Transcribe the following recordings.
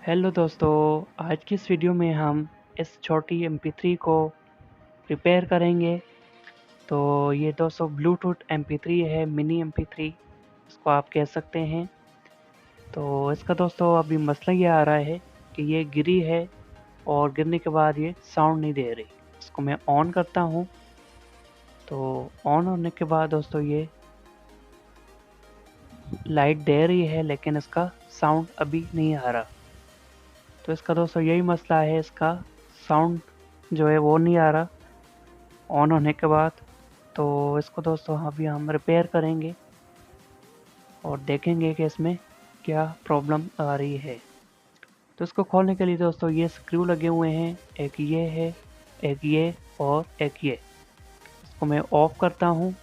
Hello दोस्तों, आज की इस वीडियो में हम इस छोटी MP3 को रिपेयर करेंगे। तो ये दोस्तों ब्लूटूथ MP3 है, मिनी MP3 इसको आप कह सकते हैं। तो इसका दोस्तों अभी मसला ये आ रहा है कि ये गिरी है और गिरने के बाद ये साउंड नहीं दे रही। इसको मैं ऑन करता हूँ। तो ऑन होने के बाद दोस्तों ये लाइट दे रही है, लेकिन इसका साउंड अभी नहीं आ रहा। तो इसका दोस्तों यही मसला है, इसका साउंड जो है वो नहीं आ रहा ऑन होने के बाद। तो इसको दोस्तों अभी हम रिपेयर करेंगे और देखेंगे कि इसमें क्या प्रॉब्लम आ रही है। तो इसको खोलने के लिए दोस्तों ये स्क्रू लगे हुए हैं, एक ये है, एक ये और एक ये। इसको मैं ऑफ करता हूँ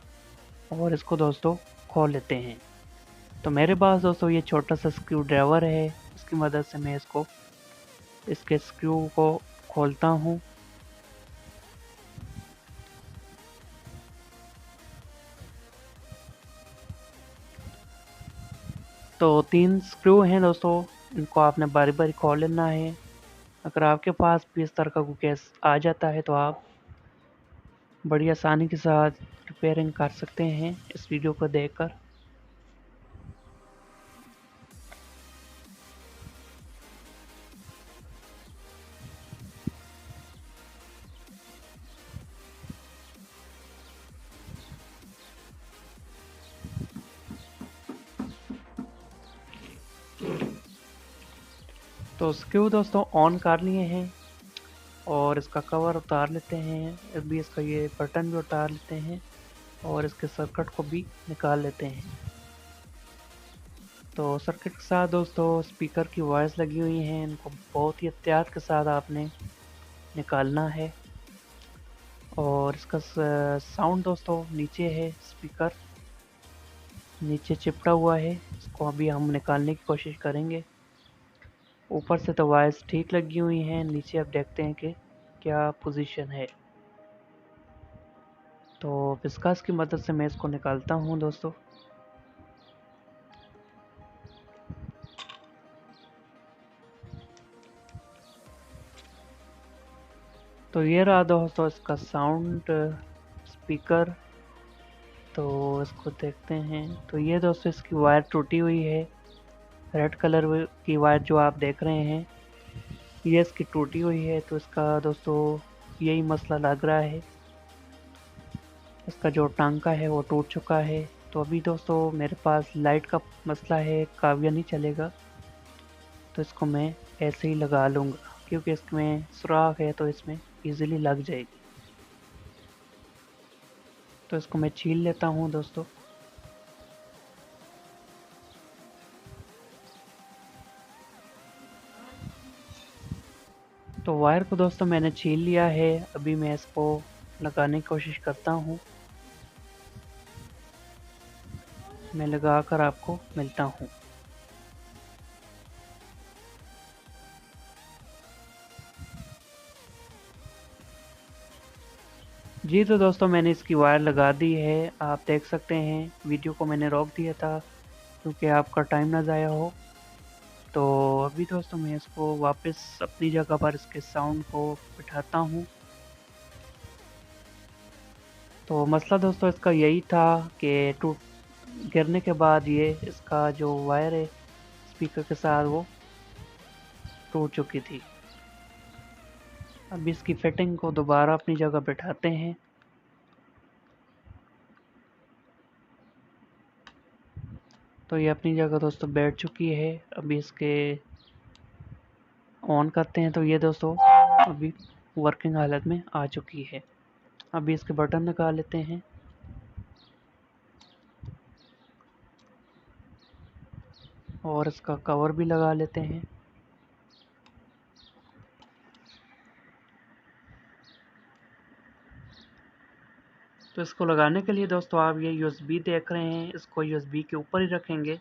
और इसको दोस्तों खोल लेते हैं। तो मेरे पास दोस्तों ये छोटा सा स्क्रू ड्राइवर है, इसकी मदद से मैं इसके स्क्रू को खोलता हूँ। तो 3 स्क्रू हैं दोस्तों, इनको आपने बारी बारी खोल लेना है। अगर आपके पास भी इस तरह का कोई केस आ जाता है तो आप बड़ी आसानी के साथ रिपेयरिंग कर सकते हैं इस वीडियो को देखकर। तो स्क्रू दोस्तों ऑन कर लिए हैं और इसका कवर उतार लेते हैं, अभी इसका ये बटन भी उतार लेते हैं और इसके सर्किट को भी निकाल लेते हैं। तो सर्किट के साथ दोस्तों स्पीकर की वायर्स लगी हुई हैं, इनको बहुत ही एहतियात के साथ आपने निकालना है। और इसका साउंड दोस्तों नीचे है, स्पीकर नीचे चिपटा हुआ है, इसको अभी हम निकालने की कोशिश करेंगे। ऊपर से तो वायर्स ठीक लगी हुई हैं, नीचे अब देखते हैं कि क्या पोजीशन है। तो विस्कास की मदद से मैं इसको निकालता हूँ दोस्तों। तो ये रहा दोस्तों इसका साउंड स्पीकर। तो इसको देखते हैं। तो ये दोस्तों इसकी वायर टूटी हुई है, रेड कलर की वायर जो आप देख रहे हैं ये इसकी टूटी हुई है। तो इसका दोस्तों यही मसला लग रहा है, इसका जो टांका है वो टूट चुका है। तो अभी दोस्तों मेरे पास लाइट का मसला है, काव्य नहीं चलेगा, तो इसको मैं ऐसे ही लगा लूँगा क्योंकि इसमें सुराख है तो इसमें इजीली लग जाएगी। तो इसको मैं छील लेता हूँ दोस्तों। तो वायर को दोस्तों मैंने छील लिया है, अभी मैं इसको लगाने की कोशिश करता हूँ। मैं लगा कर आपको मिलता हूँ। जी तो दोस्तों मैंने इसकी वायर लगा दी है, आप देख सकते हैं। वीडियो को मैंने रोक दिया था क्योंकि आपका टाइम ना ज़ाया हो। तो अभी दोस्तों मैं इसको वापस अपनी जगह पर इसके साउंड को बिठाता हूँ। तो मसला दोस्तों इसका यही था कि टूट गिरने के बाद ये इसका जो वायर है स्पीकर के साथ वो टूट चुकी थी। अब इसकी फिटिंग को दोबारा अपनी जगह बैठाते हैं। तो ये अपनी जगह दोस्तों बैठ चुकी है। अभी इसके ऑन करते हैं तो ये दोस्तों अभी वर्किंग हालत में आ चुकी है। अभी इसके बटन निकाल लेते हैं और इसका कवर भी लगा लेते हैं। तो इसको लगाने के लिए दोस्तों आप ये USB देख रहे हैं, इसको USB के ऊपर ही रखेंगे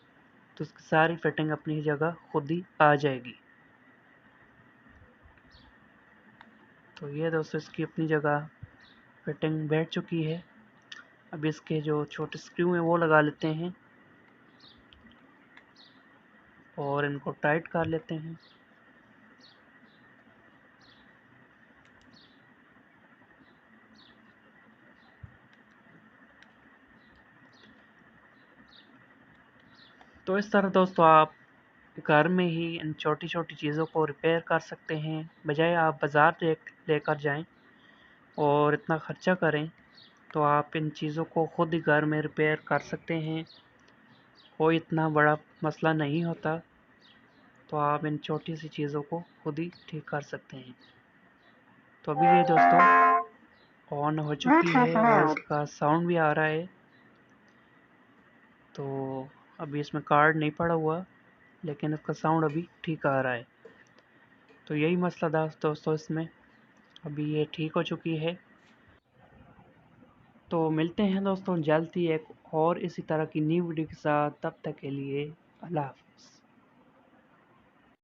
तो इसकी सारी फिटिंग अपनी जगह खुद ही आ जाएगी। तो ये दोस्तों इसकी अपनी जगह फिटिंग बैठ चुकी है। अब इसके जो छोटे स्क्रू हैं वो लगा लेते हैं और इनको टाइट कर लेते हैं। तो इस तरह दोस्तों आप घर में ही इन छोटी छोटी चीज़ों को रिपेयर कर सकते हैं, बजाय आप बाज़ार लेकर जाएं और इतना ख़र्चा करें। तो आप इन चीज़ों को खुद ही घर में रिपेयर कर सकते हैं, कोई इतना बड़ा मसला नहीं होता। तो आप इन छोटी सी चीज़ों को खुद ही ठीक कर सकते हैं। तो अभी ये दोस्तों ऑन हो चुकी है और इसका साउंड भी आ रहा है। तो अभी इसमें कार्ड नहीं पड़ा हुआ, लेकिन इसका साउंड अभी ठीक आ रहा है। तो यही मसला था दोस्तों इसमें, अभी ये ठीक हो चुकी है। तो मिलते हैं दोस्तों जल्द ही एक और इसी तरह की न्यू वीडियो के साथ। तब तक के लिए अल्लाह हाफ़िज़।